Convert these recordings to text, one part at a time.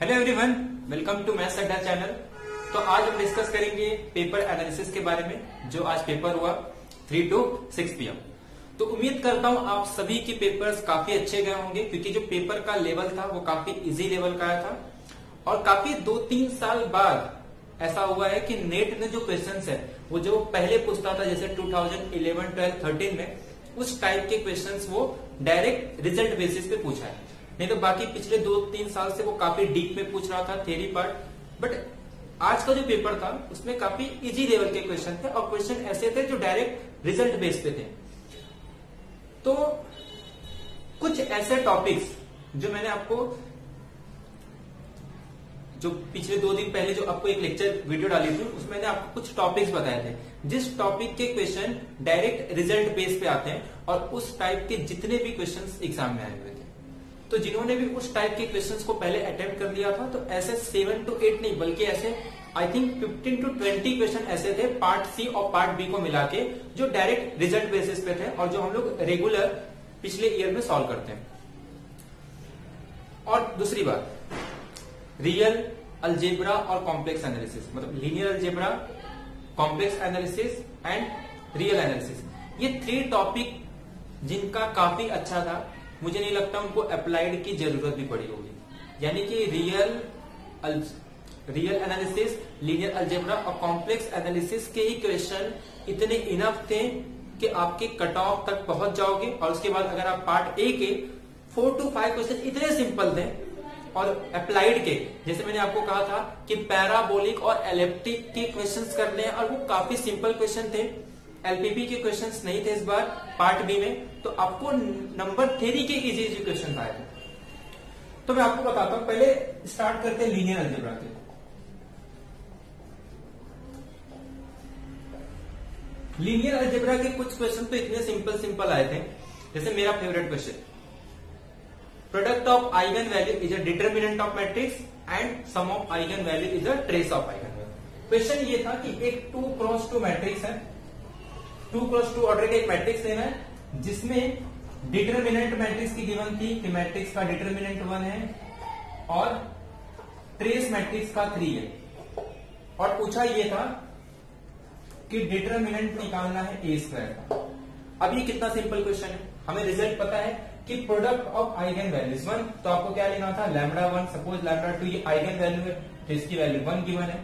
Hello everyone, welcome to maths Adda channel. तो आज हम डिस्कस करेंगे पेपर एनालिसिस के बारे में, जो आज पेपर हुआ 3 to 6 PM। तो उम्मीद करता हूं आप सभी के पेपर्स काफी अच्छे गए होंगे, क्योंकि जो पेपर का लेवल था वो काफी इजी लेवल का आया था। और काफी 2-3 साल बाद ऐसा हुआ है कि नेट ने जो क्वेश्चंस है वो जो पहले पूछता था, जैसे 2011, 12, 13 में, उस टाइप के क्वेश्चंस वो डायरेक्ट रिजल्ट बेसिस पे पूछा है। नहीं तो बाकी पिछले 2-3 साल से वो काफी डीप में पूछ रहा था थ्योरी पार्ट। बट आज का जो पेपर था उसमें काफी इजी लेवल के क्वेश्चन थे, और क्वेश्चन ऐसे थे जो डायरेक्ट रिजल्ट बेस पे थे। तो कुछ ऐसे टॉपिक्स जो मैंने आपको, जो पिछले 2 दिन पहले जो आपको एक लेक्चर वीडियो डाली थी, उसमें मैंने आपको कुछ टॉपिक्स बताए थे जिस टॉपिक के क्वेश्चन डायरेक्ट रिजल्ट बेस पे आते हैं, और उस टाइप के जितने भी क्वेश्चंस एग्जाम में आए हुए थे। तो जिन्होंने भी उस टाइप के क्वेश्चंस को पहले अटेम्प्ट कर लिया था, तो ऐसे 7 to 8 नहीं, बल्कि ऐसे आई थिंक 15 to 20 क्वेश्चन ऐसे थे पार्ट सी और पार्ट बी को मिला के, जो डायरेक्ट रिजल्ट बेसिस पे थे और जो हम लोग रेगुलर पिछले ईयर में सॉल्व करते हैं। और दूसरी बात, रियल अलजेब्रा और कॉम्प्लेक्स एनालिसिस, मतलब linear algebra, complex analysis and real analysis, ये 3 टॉपिक जिनका काफी अच्छा था, मुझे नहीं लगता उनको अप्लाइड की जरूरत भी पड़ी होगी। यानी कि रियल एनालिसिस, लीनियर अलजेब्रा और कॉम्प्लेक्स एनालिसिस के ही क्वेश्चन इतने इनफ थे कि आपके कट ऑफ तक पहुंच जाओगे। और उसके बाद अगर आप पार्ट ए के 4 to 5 क्वेश्चन इतने सिंपल थे, और अप्लाइड के, जैसे मैंने आपको कहा था कि पैराबोलिक और एलिप्टिक के क्वेश्चंस करने हैं, और वो काफी सिंपल क्वेश्चन थे, एलपीपी के क्वेश्चंस नहीं थे इस बार पार्ट बी में, तो आपको नंबर थ्योरी के इजी क्वेश्चन आए थे। तो मैं आपको बताता हूं, पहले स्टार्ट करते हैं लीनियर अलजेब्रा के। लीनियर अलजेब्रा के कुछ क्वेश्चन तो इतने सिंपल आए थे, जैसे मेरा favourite question, product of eigen value is a determinant of matrix and sum of eigen value is a trace of eigen value. Question ये था कि एक 2x2 मैट्रिक्स है, 2x2 ऑर्डर का एक मैट्रिक्स लेना है, जिसमें डिटर्मिनेंट मैट्रिक्स की गिवन थी कि मैट्रिक्स का डिटर्मिनेंट 1 है और ट्रेस मैट्रिक्स का 3 है। और पूछा यह था कि डिटर्मिनेंट निकालना है ए स्क्वायर का। अब ये कितना सिंपल क्वेश्चन है, हमें रिजल्ट पता है कि प्रोडक्ट ऑफ आइगन वैल्यूज 1, तो आपको क्या लेना था, λ1, सपोज λ2 ये आइगन वैल्यू है तो इसकी वैल्यू 1 गिवन है,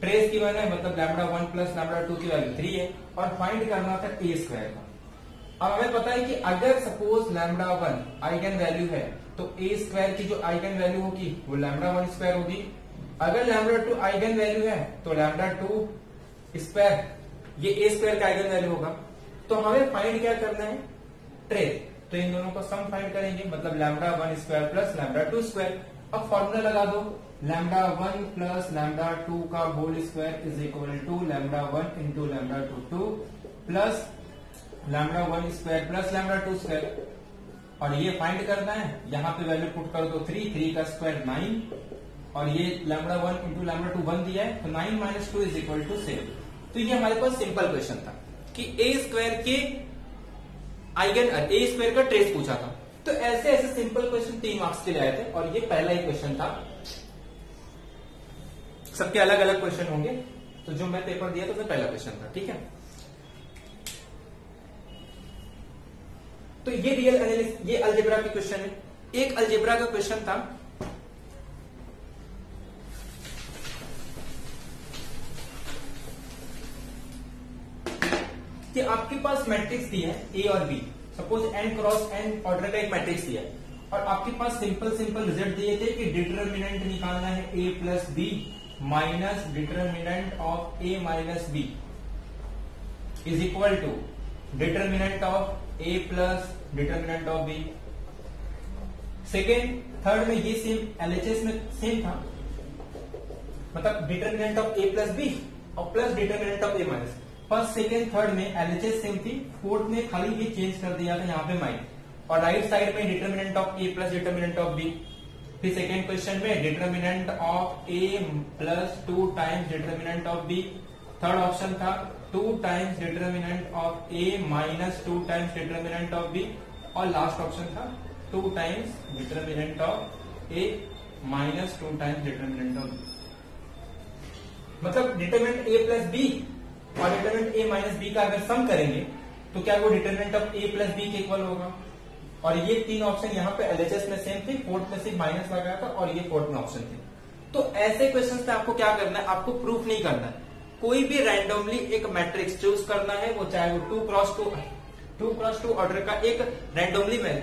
ट्रेस गिवन है, मतलब λ1 प्लस λ2 की वैल्यू 3 है, और फाइंड करना था ए स्क्वायर का। अब हमें पता है कि अगर सपोज λ1 आइगन वैल्यू है तो ए स्क्वायर की जो आइगन वैल्यू होगी वो λ1 स्क्वायर होगी। अगर λ2 आइगन वैल्यू है तो λ2 स्क्वायर ये ए स्क्वायर का आइगन वैल्यू होगा। तो हमें फाइंड क्या करना है, ट्रेस। तो इन दोनों को सम फाइंड करेंगे, मतलब λ1 स्क्वायर प्लस λ2 स्क्वायर। अब फॉर्मूला लगा दो, λ1 प्लस λ2 का whole square is equal to λ1 into λ2 plus λ1 square plus λ2 square. और ये फाइंड करना है, यहाँ पे वैल्यू पुट कर दो 3 का स्क्वायर 9, और ये λ1 इंटू λ2 1 दिया है, तो 9 माइनस 2 इज इक्वल टू 7। तो ये हमारे पास सिंपल क्वेश्चन था कि ए स्क्वायर के आइगन, ए स्क्वायर का ट्रेस पूछा था। तो ऐसे ऐसे सिंपल क्वेश्चन 3 मार्क्स के लिए आए थे, और ये पहला ही क्वेश्चन था। सबके अलग अलग क्वेश्चन होंगे, तो जो मैं पेपर दिया तो पहला क्वेश्चन था, ठीक है। तो ये रियल एनालिसिस, ये अलजेब्रा के क्वेश्चन है। एक अलजेब्रा का क्वेश्चन था कि आपके पास मैट्रिक्स दी है ए और b, suppose n cross n order का एक मैट्रिक्स दिया है, और आपके पास सिंपल रिजल्ट दिए थे कि डिटर्मिनेंट निकालना है a plus B minus determinant of a minus B is equal to determinant of a plus determinant of b। Second third में ये सेम एलएचएस में सेम था, मतलब determinant of a plus B और plus determinant of a minus. First second third में LHS same थी, fourth में खाली ये चेंज कर दिया था यहाँ पे माइन, और राइट साइड में determinant of a plus determinant of b। फिर सेकेंड क्वेश्चन में determinant of a plus 2 times determinant of b। Third option था 2 times determinant of a minus 2 times determinant of b, और last option था 2 times determinant of a minus 2 times determinant of, मतलब determinant ए plus B और determinant a minus B का अगर सम करेंगे तो क्या वो determinant of a plus b के इक्वल होगा। और ये तीन ऑप्शन यहाँ पे एलएचएस में सेम थे, फोर्थ में सिर्फ माइनस लगाया था और ये फोर्थ में ऑप्शन थे। तो ऐसे क्वेश्चन पे आपको क्या करना है, आपको प्रूफ नहीं करना है, कोई भी रैंडमली एक मैट्रिक्स चूज करना है, वो चाहे वो 2x2 ऑर्डर का एक रैंडमली में,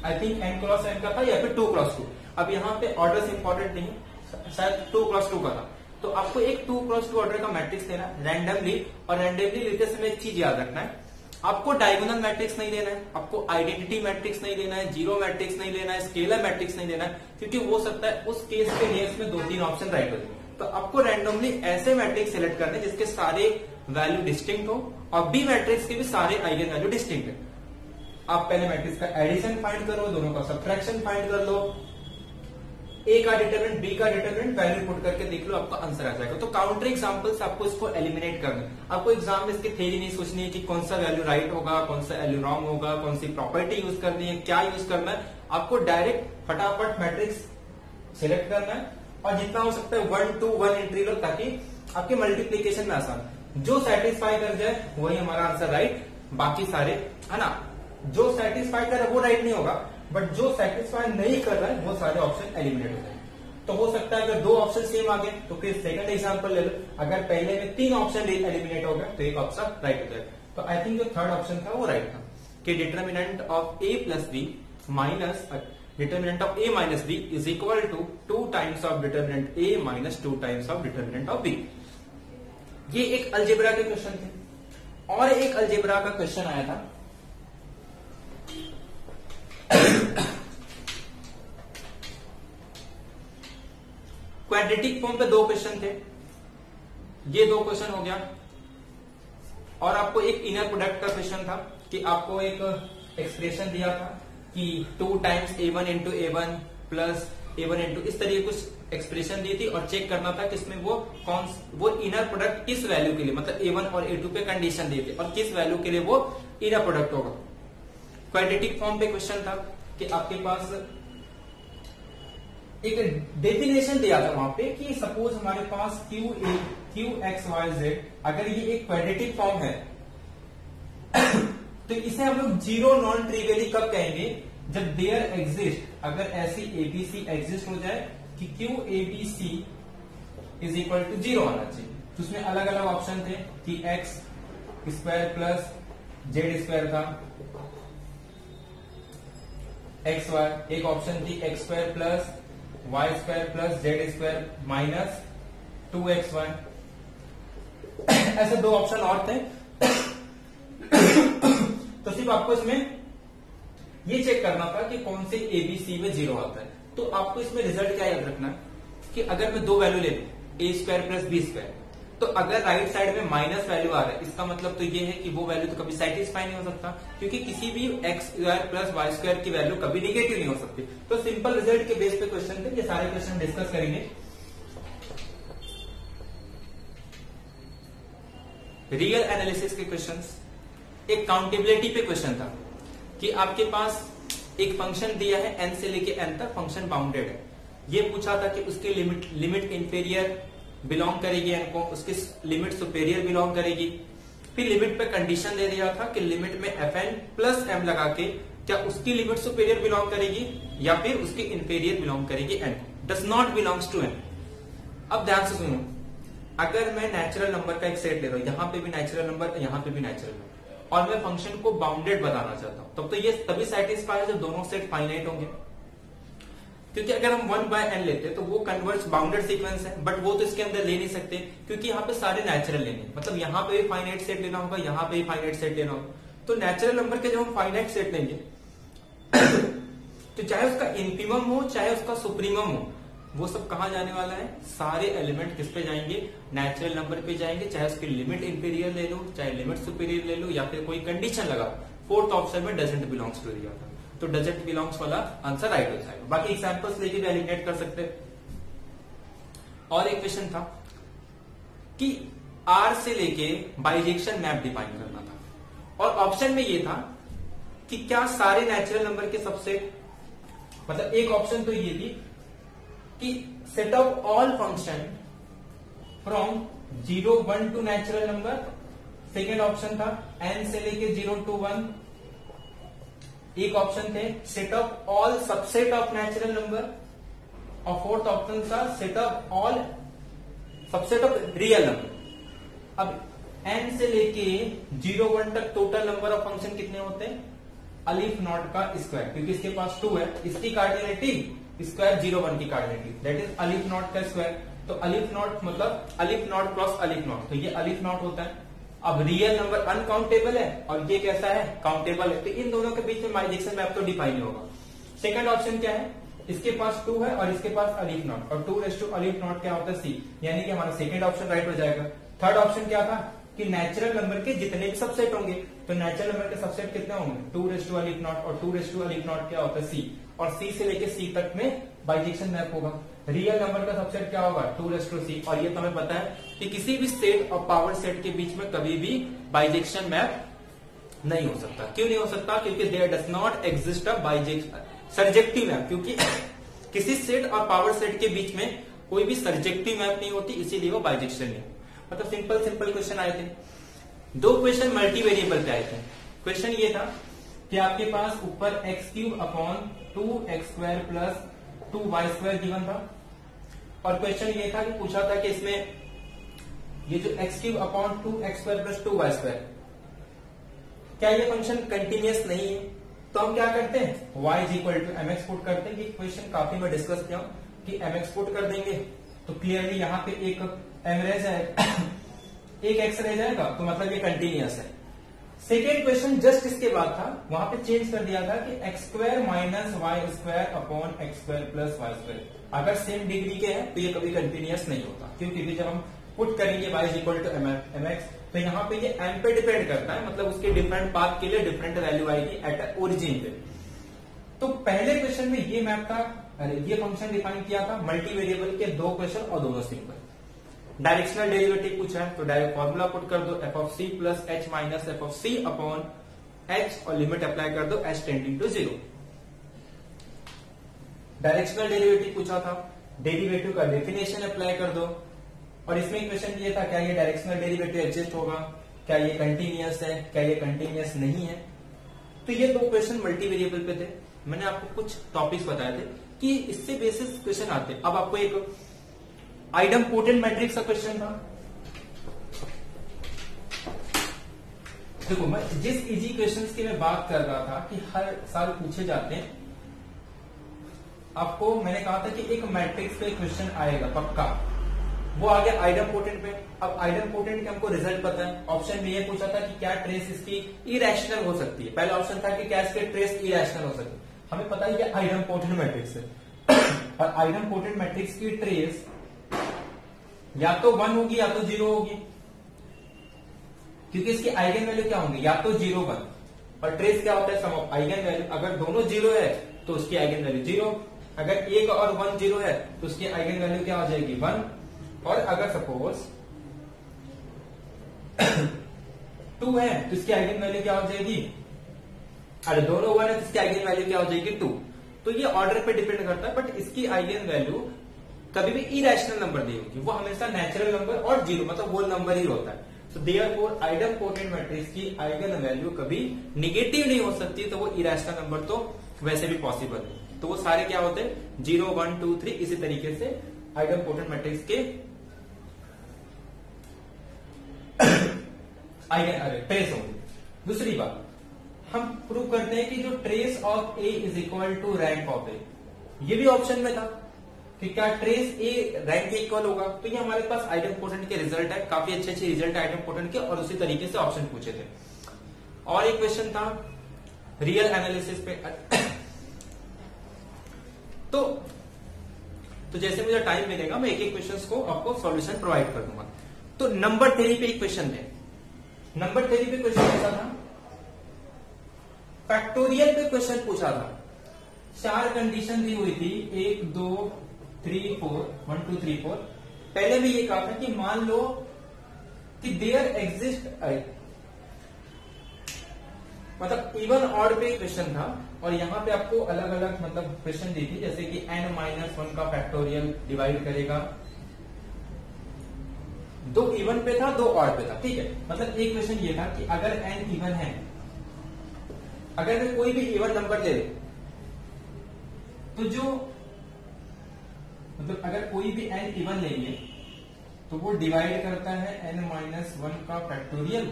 आई थिंक n×n का था या फिर 2x2। अब यहाँ पे ऑर्डर इंपॉर्टेंट नहीं है, शायद 2x2 का था। तो आपको एक 2x2 ऑर्डर का मैट्रिक्स लेना है रैंडमली, और रैंडमली लेते समय एक चीज याद रखना है, आपको डायगोनल मैट्रिक्स नहीं लेना है, आपको आइडेंटिटी मैट्रिक्स नहीं लेना है, जीरो मैट्रिक्स नहीं लेना है, स्केलर मैट्रिक्स नहीं लेना है, क्योंकि हो सकता है उस केस के लिए इसमें 2-3 ऑप्शन राइट हो जाए। तो आपको रैंडमली ऐसे मैट्रिक्स सिलेक्ट करने जिसके सारे वैल्यू डिस्टिंक्ट हो और बी मैट्रिक्स के भी सारे आइगन वैल्यू डिस्टिंक्ट है। आप पहले मैट्रिक्स का एडिशन फाइंड करो, दोनों का सब्ट्रैक्शन फाइंड कर लो, ए का डिटरमिनेंट बी का डिटरमिनेंट वैल्यू पुट करके देख लो, आपका आंसर आ जाएगा। तो काउंटर एग्जांपल से आपको इसको एलिमिनेट करना है। आपको एग्जाम में इसकी थ्योरी नहीं सोचनी है कि कौन सा वैल्यू राइट होगा, कौन सा वैल्यू रॉन्ग होगा, कौन सी प्रॉपर्टी यूज करनी है, क्या यूज करना है। आपको डायरेक्ट फटाफट मैट्रिक्स सिलेक्ट करना है और जितना हो सकता है 1 to 1 एंट्री लो, ताकि आपके मल्टीप्लीकेशन में आसान, जो सेटिस्फाई कर जाए वही हमारा आंसर राइट, बाकी सारे है ना, जो सेटिस्फाई कर रहा है वो राइट नहीं होगा, बट जो सेटिस्फाई नहीं कर रहा है वो सारे ऑप्शन एलिमिनेट हो जाएंगे। तो हो सकता है अगर 2 ऑप्शन सेम आ गए तो फिर सेकंड एग्जांपल ले लो, अगर पहले में 3 ऑप्शन एलिमिनेट हो गए तो एक ऑप्शन राइट हो जाएगा। तो आई थिंक जो थर्ड ऑप्शन था वो राइट था कि determinant of a plus B minus determinant of a minus B is equal to 2 times of determinant a minus 2 times of determinant of b. ये एक अलजेब्रा के क्वेश्चन थे। और एक अलजेब्रा का क्वेश्चन आया था, क्वाड्रेटिक फॉर्म पे 2 क्वेश्चन थे, ये 2 क्वेश्चन हो गया। और आपको एक इनर प्रोडक्ट का क्वेश्चन था कि आपको एक एक्सप्रेशन दिया था कि 2 times a1 into a1 plus a1 into, इस तरीके कुछ एक्सप्रेशन दी थी और चेक करना था कि इसमें वो इनर प्रोडक्ट किस वैल्यू के लिए, मतलब a1 और a2 पे कंडीशन दिए थे और किस वैल्यू के लिए वो इनर प्रोडक्ट होगा। क्वाड्रेटिक फॉर्म पे क्वेश्चन था कि आपके पास एक डेफिनेशन दिया था वहां पे कि सपोज हमारे पास QXYZ अगर ये एक क्वाड्रेटिक फॉर्म है तो इसे हम लोग जीरो नॉन ट्रिवियली कब कहेंगे, जब देयर एग्जिस्ट, अगर ऐसी ABC एग्जिस्ट हो जाए कि QABC इज इक्वल टू 0 आना चाहिए। तो उसमें अलग अलग ऑप्शन थे कि x² प्लस z² था, XY, एक ऑप्शन थी x² plus y² plus z² minus 2xy, ऐसे 2 ऑप्शन और थे। तो सिर्फ आपको इसमें ये चेक करना था कि कौन से ABC में 0 आता है। तो आपको इसमें रिजल्ट क्या याद रखना है कि अगर मैं 2 वैल्यू ले लूं a² प्लस b², तो अगर राइट साइड में माइनस वैल्यू आ रहा है इसका मतलब तो ये है कि वो वैल्यू तो कभी सेटिस्फाई नहीं हो सकता, क्योंकि किसी भी x² प्लस y² की वैल्यू कभी निगेटिव नहीं हो सकती। तो सिंपल रिजल्ट के बेस पे क्वेश्चन थे, ये सारे क्वेश्चन डिस्कस करेंगे। रियल एनालिसिस के क्वेश्चंस, एक काउंटेबिलिटी पे क्वेश्चन था कि आपके पास एक फंक्शन दिया है n से लेके n तक, फंक्शन बाउंडेड है। ये पूछा था कि उसकी लिमिट इंफीरियर बिलोंग करेगी n को, उसकी लिमिट सुपेरियर बिलोंग करेगी। फिर लिमिट पे कंडीशन दे दिया था कि लिमिट में fn प्लस m लगा के क्या उसकी लिमिट सुपेरियर बिलोंग करेगी या फिर उसकी इंफीरियर बिलोंग करेगी n, does not belongs to n। अब ध्यान से सुनो, अगर मैं नेचुरल नंबर का एक सेट ले रहा हूं, यहां पे भी नेचुरल नंबर, यहां पे भी नेचुरल नंबर, और मैं फंक्शन को बाउंडेड बताना चाहता हूं, तब तो ये तभी सेटिस्फाई है जब दोनों सेट फाइनाइट होंगे। क्योंकि अगर हम 1/n लेते तो वो कन्वर्स बाउंडेड सीक्वेंस है, बट वो तो इसके अंदर ले नहीं सकते क्योंकि यहाँ पे सारे नेचुरल लेंगे, मतलब यहाँ पे भी फाइनाइट सेट लेना होगा, यहाँ पे भी फाइनाइट सेट लेना होगा। तो नेचुरल नंबर के जब हम फाइनाइट सेट लेंगे तो चाहे उसका इनफिमम हो चाहे उसका सुप्रीमम हो, वो सब कहाँ जाने वाला है, सारे एलिमेंट किस पे जाएंगे, नेचुरल नंबर पे जाएंगे। चाहे उसकी लिमिट इंफीरियर ले लो, चाहे लिमिट सुपीरियर ले लो, या फिर कोई कंडीशन लगा। फोर्थ ऑप्शन में डजंट बिलोंग्स टू दिया था, तो डजंट बिलोंग्स वाला आंसर राइट हो जाएगा। बाकी एग्जांपल्स लेके भी एलिमिनेट कर सकते हैं। और एक क्वेश्चन था कि R से लेके बाइजेक्शन मैप डिफाइन करना था, और ऑप्शन में ये था कि क्या सारे नेचुरल नंबर के सबसेट, मतलब एक ऑप्शन तो ये थी कि set of all function from 0 1 to natural number, second option था n से लेके 0 to 1, एक ऑप्शन थे set of all subset of natural number, और फोर्थ ऑप्शन था set of all subset of real number. अब n से लेके 0 1 तक टोटल नंबर ऑफ फंक्शन कितने होते हैं? अलिफ नॉट का स्क्वायर, क्योंकि इसके पास 2 है, इसकी कार्डिनलिटी स्क्वायर 0 1 की कार्डिनलिटी, दैट इज अलिफ नॉट का स्क्वायर। तो अलिफ नॉट मतलब अलिफ नॉट क्रॉस अलिफ नॉट, तो ये अलिफ नॉट होता है। अब रियल नंबर अनकाउंटेबल है और ये कैसा है? काउंटेबल है, तो इन दोनों के बीच में बाइजेक्शन मैप तो डिफाइन होगा। सेकंड ऑप्शन क्या है? इसके पास 2 है और इसके पास अलिफ नॉट, और 2 रेज़ टू अलिफ नॉट क्या होता है? सी, यानी कि हमारा सेकंड ऑप्शन राइट हो जाएगा। थर्ड ऑप्शन क्या था? कि नेचुरल नंबर के जितने भी सबसेट होंगे, तो नेचुरल नंबर के सबसेट कितने होंगे? 2 रेज़ टू अलिफ नॉट, और 2 रेज़ टू अलिफ नॉट क्या होता है? सी, और सी से लेके सी तक में बाइजेक्शन मैप होगा। रियल नंबर का सबसेट क्या होगा? 2 रेज़ टू सी, और ये तो हमें पता है कि किसी भी सेट और पावर सेट के बीच में कभी भी बाइजेक्शन मैप नहीं हो सकता। क्यों नहीं हो सकता? क्योंकि there does not exist a surjective map, क्योंकि किसी सेट और पावर सेट के बीच में कोई भी सर्जेक्टिव मैप नहीं होती, इसीलिए वो बाइजेक्शन नहीं। मतलब सिंपल क्वेश्चन आए थे। 2 क्वेश्चन मल्टी वेरिएबल पे आए थे। क्वेश्चन ये था कि आपके पास ऊपर x³ upon 2x² plus 2y² given था, और क्वेश्चन ये था कि पूछा था कि इसमें ये जो x³ upon 2x² plus 2y², क्या ये फंक्शन कंटिन्यूअस नहीं है? तो हम क्या करते हैं? y is equal to mx put करते हैं। ये क्वेश्चन काफी मैं डिस्कस किया हूं कि mx पुट कर देंगे तो क्लियरली यहाँ पे एक m रह जाएगा, एक x रह जाएगा, तो मतलब ये कंटिन्यूअस है। सेकेंड क्वेश्चन जस्ट इसके बाद था, वहां पे चेंज कर दिया था कि x² minus y² upon x² plus y², अगर सेम डिग्री के हैं तो ये कभी कंटिन्यूअस नहीं होता। क्योंकि जब हम पुट करेंगे y is equal to mx, तो यहाँ पे ये m पे डिपेंड करता है, मतलब उसके डिफरेंट पाथ के लिए डिफरेंट वैल्यू आएगी एट ओरिजिन पे। तो पहले क्वेश्चन में ये मैप था, ये फंक्शन डिफाइन किया था मल्टी वेरिएबल के 2 क्वेश्चन और दोनों सिंपल। डायरेक्शनल डेरिवेटिव पूछा है तो डायरेक्ट फॉर्मूला पुट कर दो, f of c plus h minus f of c upon h, और लिमिट अप्लाई कर दो h tending to 0। Directional derivative पूछा था, डेरिवेटिव का डेफिनेशन अप्लाई कर दो, और इसमें क्वेश्चन ये था क्या ये डायरेक्शनल डेरिवेटिव एग्जिस्ट होगा, क्या ये कंटिन्यूअस है, क्या ये कंटिन्यूअस नहीं है। तो ये 2 क्वेश्चन मल्टी वेरिएबल पे थे। मैंने आपको कुछ टॉपिक्स बताए थे कि इससे बेसिस क्वेश्चन आते। अब आपको एक आइडमपोटेंट मैट्रिक्स का क्वेश्चन था। देखो, मैं जिस इजी क्वेश्चंस की मैं बात कर रहा था कि हर साल पूछे जाते हैं, आपको मैंने कहा था कि एक मैट्रिक्स पे क्वेश्चन आएगा पक्का, वो आ गया आइडमपोटेंट पे। अब आइडमपोटेंट के हमको रिजल्ट पता है। ऑप्शन में ये पूछा था कि क्या ट्रेस इसकी इरेशनल हो सकती है। पहला ऑप्शन था कि क्या इसके ट्रेस इरेशनल हो सकती है। हमें पता है कि आइडमपोटेंट मैट्रिक्स है, और आइडमपोटेंट मैट्रिक्स की ट्रेस या तो 1 होगी या तो 0 होगी, क्योंकि इसकी आइगन वैल्यू क्या होंगी? या तो 0 1, और ट्रेस क्या होता है? सम ऑफ आइगन वैल्यू। अगर दोनों 0 है तो उसकी आइगन वैल्यू 0, अगर 1 और 1 0 है तो उसकी आइगन वैल्यू क्या हो जाएगी? 1, और अगर सपोज 2 है तो इसकी आइगन वैल्यू क्या हो जाएगी? अरे दोनों 1 है तो इसकी आइगन वैल्यू क्या हो जाएगी? 2। तो ये ऑर्डर पे डिपेंड करता है, बट इसकी आइगन वैल्यू कभी भी इरेशनल नंबर नहीं होगी, वो हमेशा नेचुरल नंबर और 0 मतलब होल नंबर ही होता है। सो देयरफॉर आइडमपोटेंट मैट्रिक्स की आइगन वैल्यू कभी निगेटिव नहीं हो सकती, तो वो इरेशनल नंबर तो वैसे भी पॉसिबल है। तो वो सारे क्या होते हैं? 0 1 2 3, इसी तरीके से आइडमपोटेंट मैट्रिक्स के ट्रेस होंगे। दूसरी बात, हम प्रूव करते हैं कि जो trace of A is equal to rank of A, ये भी ऑप्शन में था कि क्या ट्रेस ए रैंक के इक्वल होगा। तो ये हमारे पास आइडमपोटेंट के रिजल्ट है, काफी अच्छे रिजल्ट है आइडमपोटेंट के, और उसी तरीके से ऑप्शन पूछे थे। और एक क्वेश्चन था रियल एनालिसिस पे। तो जैसे मुझे टाइम मिलेगा मैं एक एक क्वेश्चन को आपको सॉल्यूशन प्रोवाइड कर दूंगा। तो नंबर थ्योरी पे एक क्वेश्चन थे। नंबर थ्योरी पे क्वेश्चन ऐसा था, फैक्टोरियल पे क्वेश्चन पूछा था। 4 कंडीशन दी हुई थी, 1 2 3 4, 1 2 3 4। पहले भी ये कहा था कि मान लो कि देयर एग्जिस्ट, मतलब इवन ऑड पे क्वेश्चन था और यहाँ पे आपको अलग अलग मतलब क्वेश्चन दी थी, जैसे कि n-1 का फैक्टोरियल डिवाइड करेगा, 2 इवन पे था 2 ऑड पे था, ठीक है। मतलब एक क्वेश्चन ये था कि अगर n इवन है, अगर मैं कोई भी इवन नंबर ले तो जो मतलब अगर कोई भी n इवन लेंगे तो वो डिवाइड करता है n-1 का फैक्टोरियल।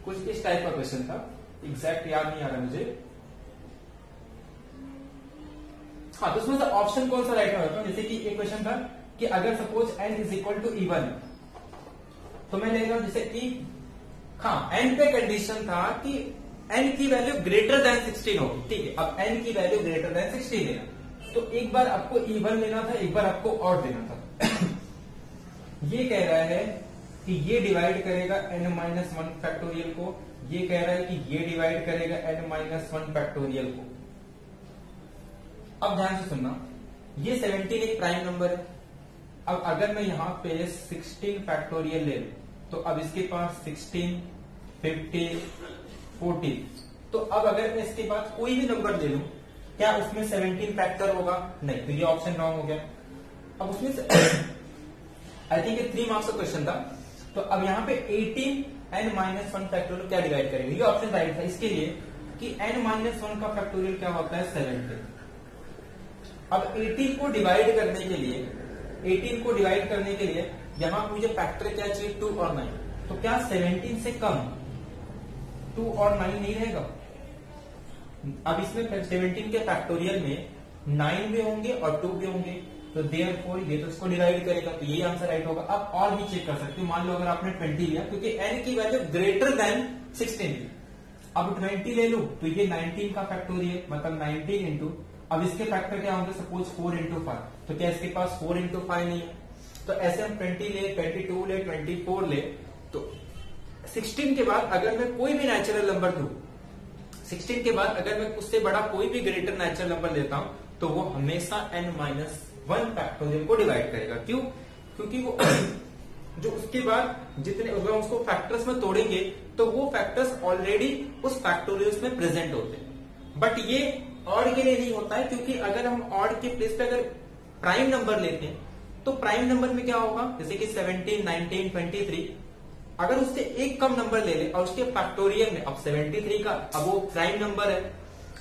कुछ इस टाइप का क्वेश्चन था, एग्जैक्ट याद नहीं आ रहा मुझे। हाँ, तो उसमें से ऑप्शन कौन सा राइट होगा, जैसे कि एक क्वेश्चन था कि अगर suppose n is equal to even, तो मैं ले रहा हूं जैसे कि हाँ n पे कंडीशन था कि n की वैल्यू ग्रेटर देन 16 होगी, ठीक है। अब n की वैल्यू ग्रेटर देन 16 लेना, तो एक बार आपको इवन लेना था, एक बार आपको ऑड लेना था। ये कह रहा है कि ये डिवाइड करेगा n-1 फैक्टोरियल को, ये कह रहा है कि ये डिवाइड करेगा n-1 फैक्टोरियल को। अब ध्यान से सुनना, ये 17 एक प्राइम नंबर है। अब अगर मैं यहां पे 16 फैक्टोरियल ले लूं, तो अब इसके पास 16, 50, 40, तो अब अगर मैं इसके बाद कोई भी नंबर ले लूं, क्या उसमें 17 फैक्टर होगा? नहीं, तो ये ऑप्शन रॉन्ग हो गया। अब उसमें से आई थिंक 3 मार्क्स का क्वेश्चन था, तो अब यहाँ पे 18 n-1 फैक्टोरियल क्या डिवाइड करेंगे, ये ऑप्शन राइट था इसके लिए कि n-1 का फैक्टोरियल क्या होता है 17। अब 18 को डिवाइड करने के लिए यहां मुझे फैक्टर क्या चाहिए, 2 और 9, तो क्या 17 से कम 2 और 9 नहीं रहेगा? अब इसमें 17 के फैक्टोरियल में 9 भी होंगे और 2 भी होंगे, तो देयरफॉर ये तो इसको डिवाइड करेगा, तो ये आंसर राइट होगा। अब और भी चेक कर सकते हो, मान लो अगर आपने 20 लिया, क्योंकि n की वैल्यू ग्रेटर देन 16 थी, अब 20 ले लो तो ये 19 का फैक्टोरियल, मतलब 19 इंटू, अब इसके फैक्टर क्या होंगे, सपोज 4 इंटू 5, तो क्या इसके पास 4 इंटू 5 नहीं है? तो ऐसे हम 20 ले, 22 ले, 24 ले, तो 16 के बाद अगर मैं कोई भी नेचुरल नंबर दूं, 16 के बाद अगर मैं उससे बड़ा कोई भी ग्रेटर नेचुरल नंबर लेता हूं, तो वो हमेशा n-1 फैक्टोरियल को डिवाइड करेगा। क्यों? क्योंकि वो जो उसके बाद जितने अगर उसको फैक्टर्स में तोड़ेंगे तो वो फैक्टर्स ऑलरेडी उस फैक्टोरियल्स में प्रेजेंट होते हैं। बट ये ऑड के लिए नहीं होता है, क्योंकि अगर हम ऑड के प्लेस पे अगर प्राइम नंबर लेते हैं तो प्राइम नंबर में क्या होगा, जैसे कि 17, 19, 23, अगर उससे एक कम नंबर ले ले और उसके फैक्टोरियल में, अब 73 का अब वो प्राइम नंबर है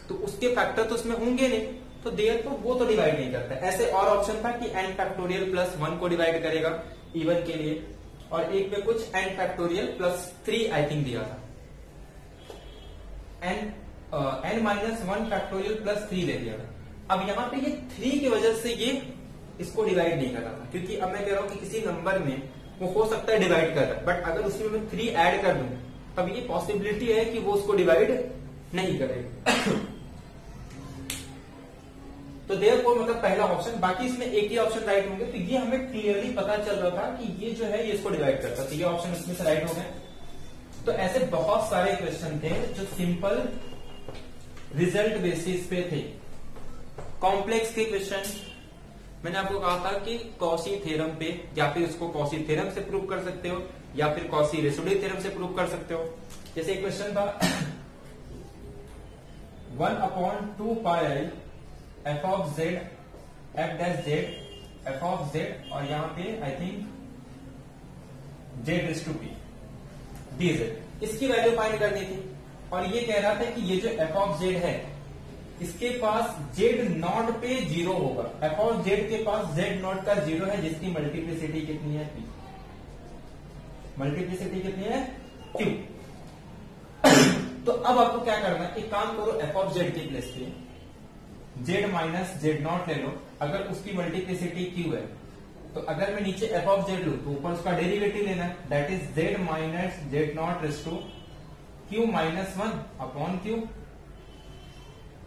तो उसके फैक्टर तो उसमें होंगे नहीं, तो देयर तो वो तो डिवाइड नहीं करता। ऐसे और ऑप्शन था कि n फैक्टोरियल प्लस 1 को डिवाइड करेगा इवन के लिए, और एक में कुछ n factorial plus 3 I think दिया था, n-1 फैक्टोरियल प्लस 3 दे दिया था। अब यहाँ पे ये 3 की वजह से ये इसको डिवाइड नहीं कर रहा था, क्योंकि अब मैं कह रहा हूं कि किसी नंबर में वो हो सकता है डिवाइड कर रहा है, बट अगर उसमें मैं 3 ऐड कर दूं तब ये पॉसिबिलिटी है कि वो उसको डिवाइड नहीं करेगा। तो देयरफॉर मतलब पहला ऑप्शन, बाकी इसमें एक ही ऑप्शन राइट होंगे, तो ये हमें क्लियरली पता चल रहा था कि ये जो है ये इसको डिवाइड करता है, तो ये ऑप्शन इसमें से राइट हो गए। तो ऐसे बहुत सारे क्वेश्चन थे जो सिंपल रिजल्ट बेसिस पे थे। कॉम्प्लेक्स के क्वेश्चन मैंने आपको कहा था कि कॉशी थ्योरम पे, या फिर उसको कॉशी थ्योरम से प्रूव कर सकते हो, या फिर कॉशी रेसिड्यू थ्योरम से प्रूव कर सकते हो। जैसे एक क्वेश्चन था 1/2 pi f of z f dash z f of z, और यहाँ पे I think z raise to p dz, इसकी वैल्यू फाइंड करनी थी। और ये कह रहा था कि ये जो f ऑफ z है इसके पास z नॉट पे 0 होगा, f ऑफ z के पास z नॉट का 0 है, जिसकी मल्टीप्लिसिटी कितनी है p, मल्टीप्लिसिटी कितनी है q। तो अब आपको क्या करना है, एक काम करो, f ऑफ z के प्लेस पे z माइनस z नॉट ले लो, अगर उसकी मल्टीप्लिसिटी q है, तो अगर मैं नीचे f ऑफ z लू तो ऊपर उसका डेरिवेटिव लेना है, that is z minus z not raise to q minus 1 upon q।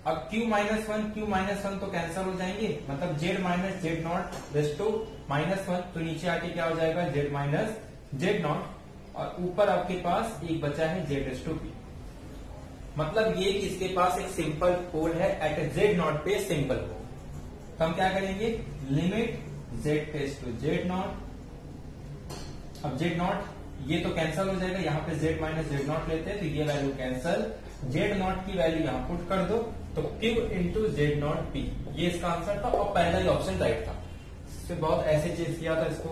अब q माइनस 1 तो कैंसिल हो जाएंगे, मतलब z minus z not raise to -1, तो नीचे आके क्या हो जाएगा z माइनस z नॉट, और ऊपर आपके पास एक बचा है z रेज़ टू p। मतलब ये कि इसके पास एक सिंपल पोल है एट z नॉट पे सिंपल पोल, तो हम क्या करेंगे, limit z tends to z not. अब z नॉट ये तो कैंसिल हो जाएगा, यहाँ पे z माइनस z नॉट लेते हैं तो ये वैल्यू कैंसिल, z नॉट की वैल्यू यहाँ पुट कर दो, तो Q into z not P, ये इसका आंसर था और पहला ही ऑप्शन राइट था। इससे बहुत ऐसे चेंज किया था इसको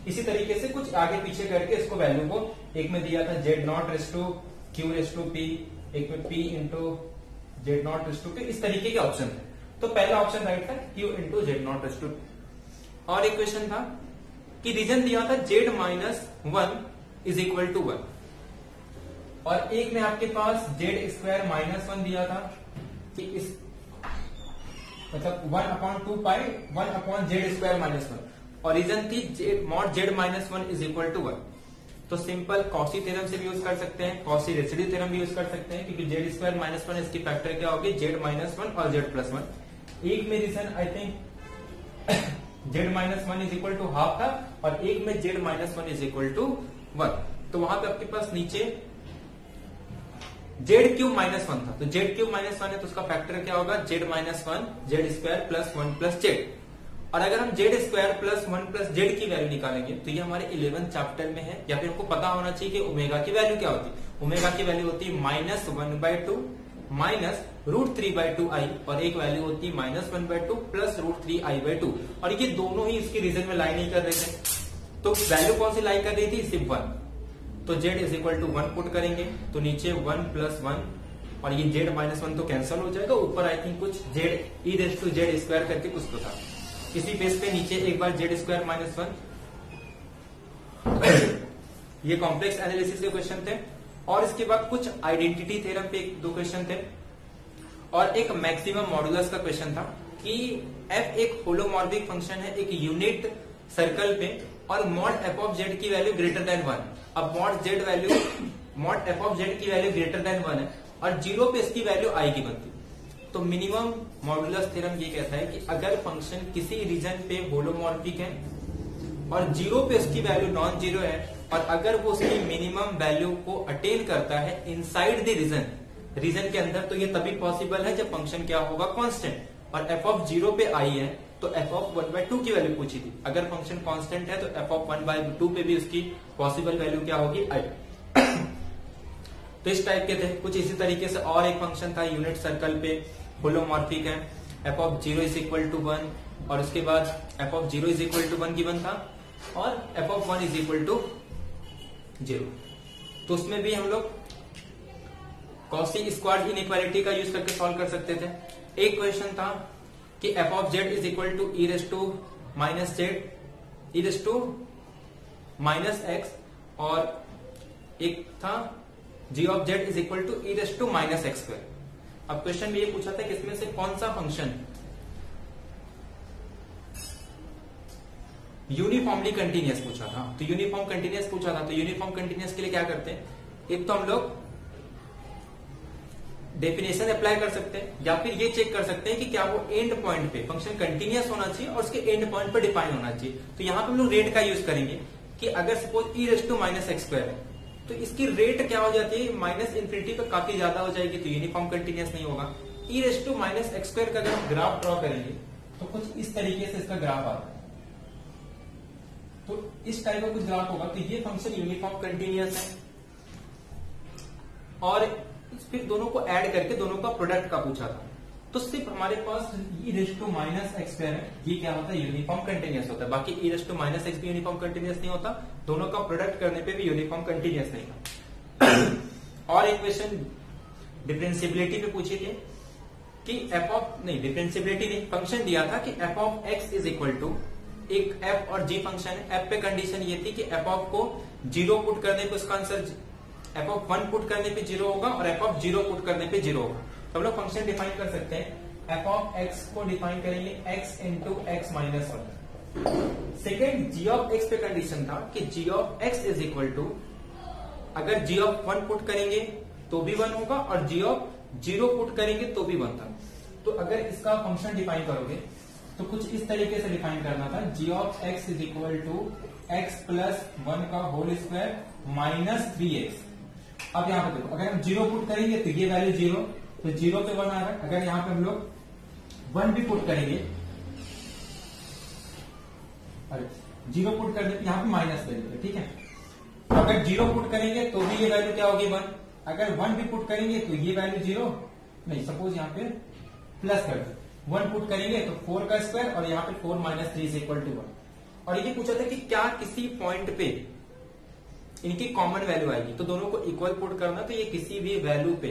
इसी तरीके से कुछ आगे पीछे करके इसको वैल्यू को एक में दिया था z not raise to q raise to p, एक में p into z not raise to p, इस तरीके के ऑप्शन थे। तो पहला ऑप्शन राइट था q into z not raise to p. और एक क्वेश्चन था कि रीजन दिया था z minus 1 is equal to 1, और एक में आपके पास जेड स्क्वायर माइनस 1 दिया था कि इस मतलब 1/2 पाई 1 जेड स्क्वायर माइनस 1, और रीजन थी mod z minus 1 is equal to 1। तो सिंपल कॉसी थ्योरम से भी यूज कर सकते हैं, कॉसी रेसिड्यू थ्योरम भी यूज कर सकते हैं, क्योंकि जेड स्क्वायर माइनस 1 इसकी फैक्टर क्या होगी जेड माइनस 1 और जेड प्लस 1। एक में region I think z minus 1 is equal to half था, और एक में z minus 1 is equal to 1। तो वहां पे आपके पास नीचे जेड क्यूब माइनस 1 था, तो जेड क्यूब माइनस 1 है तो उसका फैक्टर क्या होगा Z minus 1 Z square plus 1 plus Z. और अगर हम Z square plus 1 plus Z की वैल्यू निकालेंगे तो ये हमारे 11th चैप्टर में है, या फिर हमको पता होना चाहिए कि ओमेगा की वैल्यू क्या होती है। ओमेगा की वैल्यू होती है -1/2 माइनस √3/2 आई, और एक वैल्यू होती है -1/2 प्लस √3i/2, और ये दोनों ही इसके रीजन में लाई नहीं कर रहे थे। तो वैल्यू कौन सी लाई कर रही थी सिर्फ 1, तो z is equal to 1 put करेंगे तो नीचे 1 प्लस 1, और ये z माइनस 1 तो कैंसिल हो जाएगा, ऊपर आई थिंक कुछ z e raise to z square करके कुछ तो था। इसी बेस पे नीचे एक बार जेड स्क्वायर माइनस 1 ये कॉम्प्लेक्स एनालिसिस के क्वेश्चन थे। और इसके बाद कुछ आइडेंटिटी थ्योरम पे 1-2 क्वेश्चन थे, और एक मैक्सिमम मॉडुलस का क्वेश्चन था कि f एक होलोमॉर्फिक फंक्शन है एक यूनिट सर्कल पे, और मॉड एफ ऑफ जेड की वैल्यू ग्रेटर देन 1। अब मॉड एफ ऑफ जेड की वैल्यू ग्रेटर देन 1 है, और 0 पे इसकी वैल्यू आई की बनती है। तो मिनिमम मॉडुलस थ्योरम ये कहता है कि अगर फंक्शन किसी रीजन पे होलोमॉर्फिक है और 0 पे इसकी वैल्यू नॉन जीरो है, और अगर वो उसकी मिनिमम वैल्यू को अटेन करता है इनसाइड द रीजन के अंदर, तो ये तभी पॉसिबल है जब फंक्शन क्या होगा कांस्टेंट, और एफ ऑफ 0 पे आई है तो एफ ऑफ 1/2 की वैल्यू पूछी थी। अगर फंक्शन कांस्टेंट है तो एफ ऑफ 1/2 पे भी उसकी पॉसिबल वैल्यू क्या होगी आई। तो इस टाइप के थे कुछ। इसी तरीके से और एक फंक्शन था यूनिट सर्कल पे होलोमॉर्फिक है, f of 0 is equal to 1, और उसके बाद f of 0 is equal to 1 given था, और f of 1 is equal to 0। तो उसमें भी हम लोग कॉसी स्क्वायर इनइक्वालिटी का यूज करके सॉल्व कर सकते थे। एक क्वेश्चन था कि f of z is equal to e raise to minus z e raise to minus x, और एक था g of z is equal to e raise to minus x square. अब क्वेश्चन में ये पूछा था कि इसमें से कौन सा फंक्शन यूनिफॉर्मली कंटिन्यूअस पूछा था। तो यूनिफॉर्म कंटिन्यूअस पूछा था, तो यूनिफॉर्म कंटिन्यूअस के लिए क्या करते हैं, एक तो हम लोग डेफिनेशन अप्लाई कर सकते हैं, या फिर ये चेक कर सकते हैं कि क्या वो एंड पॉइंट पे फंक्शन कंटिन्यूअस होना चाहिए और उसके एंड पॉइंट पे डिफाइन होना चाहिए। तो यहां पे हम लोग रेट का यूज करेंगे कि अगर suppose e raise to minus x square है तो इसकी रेट क्या हो जाती है माइनस इन्फिनिटी पे काफी ज्यादा हो जाएगी, तो यूनिफॉर्म कंटिन्यूअस नहीं होगा। E raise to minus x square का अगर हम ग्राफ ड्रॉ करेंगे तो कुछ इस तरीके से इसका ग्राफ आता है, तो इस टाइप का कुछ ग्राफ होगा, तो ये फंक्शन यूनिफॉर्म कंटिन्यूअस है। और फिर दोनों को ऐड करके दोनों का प्रोडक्ट का पूछा था, तो सिर्फ हमारे पास e raise to minus x square है, ये क्या होता है यूनिफॉर्म कंटिन्यूअस होता है। बाकी ई रेस टू माइनस एक्स भी यूनिफॉर्म कंटिन्यूअस नहीं होता, दोनों का प्रोडक्ट करने पे भी यूनिफॉर्म कंटिन्यूअस नहीं था। और एक क्वेश्चन डिफरेंशियबिलिटी पे पूछे थे कि एफ ऑफ नहीं डिफरेंशियबिलिटी नहीं, फंक्शन दिया था कि f of x is equal to एक एफ और जी फंक्शन है। एफ पे कंडीशन ये थी कि एफ ऑफ को 0 पुट करने पे उसका आंसर एफ ऑफ 1 पुट करने पे 0 होगा और एफ ऑफ 0 पुट करने पे 0 होगा। तो हम लोग फंक्शन डिफाइन कर सकते हैं, एफ ऑफ एक्स को डिफाइन करेंगे x into x minus 1। Second g of x पे कंडीशन था कि g of x is equal to अगर जी ऑफ 1 पुट करेंगे तो भी 1 होगा और जी ऑफ 0 पुट करेंगे तो भी 1 था। तो अगर इसका फंक्शन डिफाइन करोगे तो कुछ इस तरीके से डिफाइन करना था, g of x is equal to x plus 1 का होल स्क्वायर माइनस 3x। अब यहाँ पे देखो अगर हम 0 पुट करेंगे तो ये वैल्यू 0, तो 0 पे 1 आ रहा है। अगर यहाँ पे हम लोग 1 भी पुट करेंगे, अरे 0 पुट करने पे यहाँ पे माइनस वैल्यू है, ठीक है। अगर 0 पुट करेंगे तो भी ये वैल्यू क्या होगी 1, अगर 1 भी पुट करेंगे तो ये वैल्यू 0 नहीं, सपोज यहाँ पे प्लस कर दो, 1 पुट करेंगे तो 4 का स्क्वायर और यहाँ पे 4 माइनस 3 इज इक्वल टू 1। और ये पूछा था कि क्या किसी पॉइंट पे इनकी कॉमन वैल्यू आएगी, तो दोनों को इक्वल पुट करना, तो ये किसी भी वैल्यू पे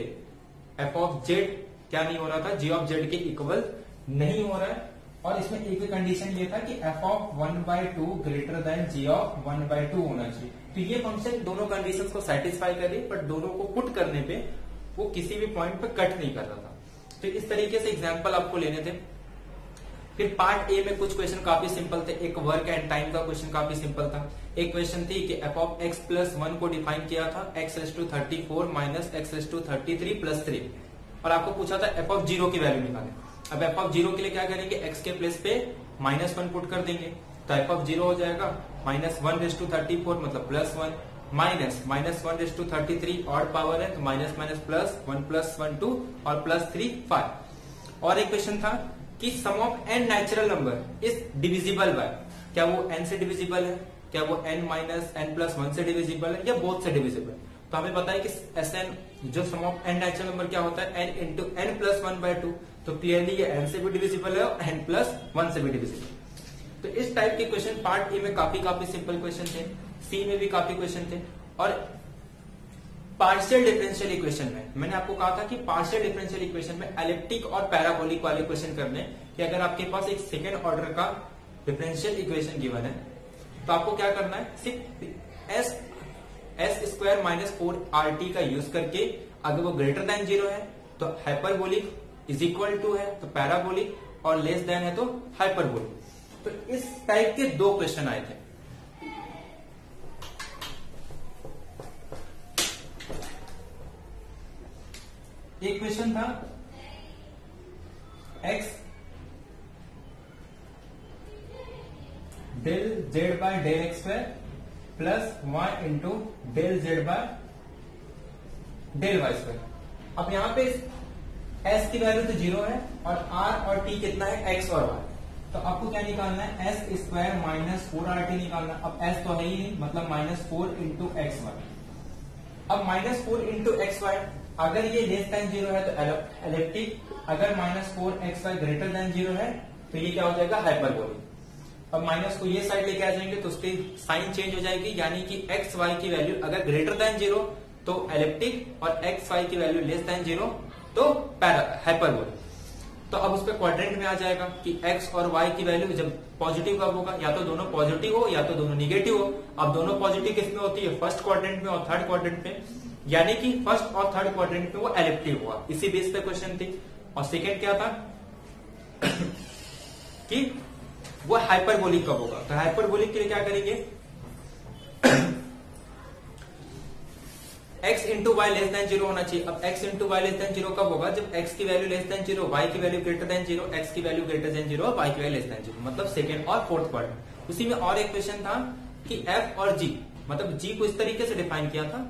एफ ऑफ जेड क्या नहीं हो रहा था, जी ऑफ जेड के इक्वल नहीं हो रहा है। और इसमें एक कंडीशन ये था कि f of 1/2 greater than g of 1/2 होना चाहिए। तो ये फंक्शन दोनों कंडीशंस को सेटिस्फाई कर रही, बट दोनों को पुट करने पे वो किसी भी पॉइंट पे कट नहीं कर रहा था। तो इस तरीके से एग्जाम्पल आपको लेने थे। फिर पार्ट ए में कुछ क्वेश्चन काफी सिंपल थे। एक वर्क एंड टाइम का क्वेश्चन काफी सिंपल था। एक क्वेश्चन थी कि एफ ऑफ एक्स प्लस 1 को डिफाइन किया था x⁴ माइनस x⁵3+3, और आपको पूछा था एफ ऑफ 0 की वैल्यू निकालें। अब एफ ऑफ 0 के लिए क्या करेंगे, x के प्लेस पे -1 पुट कर देंगे, तो एफ ऑफ 0 हो जाएगा -1⁴ मतलब +1 माइनस -1⁵3 ऑड पावर है तो माइनस माइनस प्लस 1 + 1 2 और +3 5। और एक क्वेश्चन था कि sum of n natural number is divisible by, क्या वो n से डिविजिबल है, क्या वो n माइनस n+1 से डिविजिबल है, या बोथ से डिविजिबल। तो हमें पता है कि Sn जो सम ऑफ n नेचुरल नंबर क्या होता है, n इंटू n+1/2, तो क्लियरली ये n से भी डिविजिबल है और n+1 से भी डिविजिबल। तो इस टाइप के क्वेश्चन पार्ट ए में काफी सिंपल क्वेश्चन थे, सी में भी काफी क्वेश्चन थे। और पार्शियल डिफरेंशियल इक्वेशन में मैंने आपको कहा था कि पार्शियल डिफरेंशियल इक्वेशन में एलिप्टिक और पैराबोलिक वाले क्वेश्चन करने, कि अगर आपके पास एक सेकेंड ऑर्डर का डिफरेंशियल इक्वेशन गिवन है तो आपको क्या करना है, सिर्फ s² - 4rt का यूज करके, अगर वो ग्रेटर देन 0 है तो हाइपरबोलिक, इज इक्वल टू है तो पैराबोलिक, और लेस देन है तो हाइपरबोलिक। तो इस टाइप के 2 क्वेश्चन आए थे। एक क्वेश्चन था x del z by del x² plus y into del z by del y²। अब यहां पे s की वैल्यू तो 0 है और r और t कितना है, x और y। तो आपको क्या निकालना है, s² - 4rt निकालना। अब s तो है ही नहीं, मतलब -4 इंटू xy। अब -4 इंटू xy, अगर ये लेस देन 0 है तो एलिप्टिक, अगर -4xy ग्रेटर देन 0 है तो ये क्या हो जाएगा, हाइपरबोलिक। अब माइनस को ये साइड लेके आ जाएंगे तो उसकी साइन चेंज हो जाएगी, यानी कि एक्स वाई की वैल्यू अगर ग्रेटर देन 0 तो एलिप्टिक और एक्स वाई की वैल्यू लेस देन 0 तो हाइपरबोलिक। तो अब उस पर क्वाड्रेंट में आ जाएगा कि x और y की वैल्यू जब पॉजिटिव कब होगा, या तो दोनों पॉजिटिव हो या तो दोनों निगेटिव हो। अब दोनों पॉजिटिव किसमें होती है, फर्स्ट क्वाड्रेंट में और थर्ड क्वाड्रेंट में, यानी कि फर्स्ट और थर्ड क्वाड्रेंट में वो एलिप्टिव हुआ। इसी बेस पे क्वेश्चन थी। और सेकेंड क्या था कि वो हाइपरबोलिक कब होगा। तो हाइपरबोलिक के लिए क्या करेंगे, x into y less than 0 होना चाहिए। अब x into y less than 0 कब होगा, जब x की वैल्यू लेस देन 0, y की वैल्यू ग्रेटर देन 0, x की वैल्यू ग्रेटर देन 0 और y की वैल्यू लेस देन 0, मतलब सेकेंड और फोर्थ क्वाड्रेंट। उसी में और एक क्वेश्चन था कि f और g, मतलब g को इस तरीके से डिफाइन किया था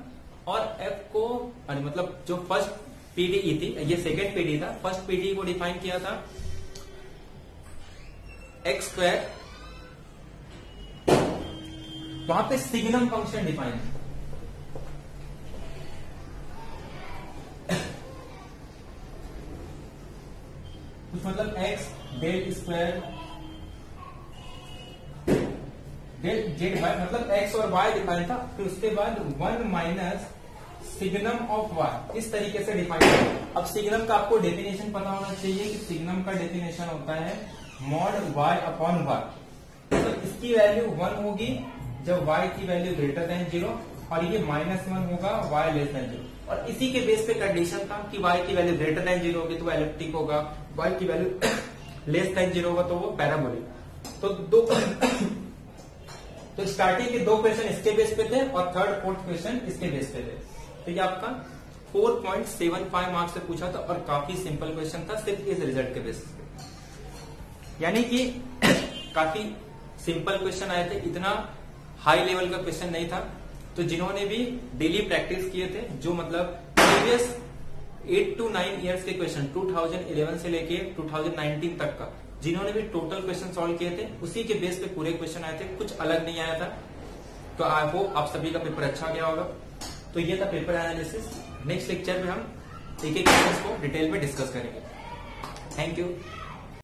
और f को मतलब जो फर्स्ट पीडीई थी, ये सेकेंड पीडीई था, फर्स्ट पीडीई को डिफाइन किया था x², वहां पे सिग्नम फंक्शन डिफाइन है। मतलब x del square del z y, मतलब x और y डिफाइन था। फिर उसके बाद 1 माइनस सिग्नम ऑफ y, इस तरीके से डिफाइन किया। अब सिग्नम का आपको डेफिनेशन पता होना चाहिए कि सिग्नम का डेफिनेशन होता है मॉड y अपॉन y। तो इसकी वैल्यू 1 होगी जब y की वैल्यू ग्रेटर देन 0 और ये -1 होगा y लेस देन 0। और इसी के बेस पे कंडीशन था कि y की वैल्यू ग्रेटर देन 0 होगी तो वो एलिप्टिक होगा, y की वैल्यू लेस देन 0 होगा तो वो पैराबोलिक। तो स्टार्टिंग के 2 क्वेश्चन इसके बेस पे थे और थर्ड फोर्थ क्वेश्चन इसके बेस पे थे। तो ये आपका 4.75 मार्क्स से पूछा था और काफी सिंपल क्वेश्चन था, सिर्फ इस रिजल्ट के बेसिस पे, यानी कि काफी सिंपल क्वेश्चन आए थे, इतना हाई लेवल का क्वेश्चन नहीं था। तो जिन्होंने भी डेली प्रैक्टिस किए थे, जो मतलब प्रीवियस 8 to 9 इयर्स के क्वेश्चन 2011 से लेके 2019 तक का, जिन्होंने भी टोटल क्वेश्चन सॉल्व किए थे, उसी के बेस पे पूरे क्वेश्चन आए थे, कुछ अलग नहीं आया था। तो आई होप आप सभी का पेपर अच्छा गया होगा। तो ये था पेपर एनालिसिस। नेक्स्ट लेक्चर में हम एक एक क्वेश्चन को डिटेल में डिस्कस करेंगे। Thank you.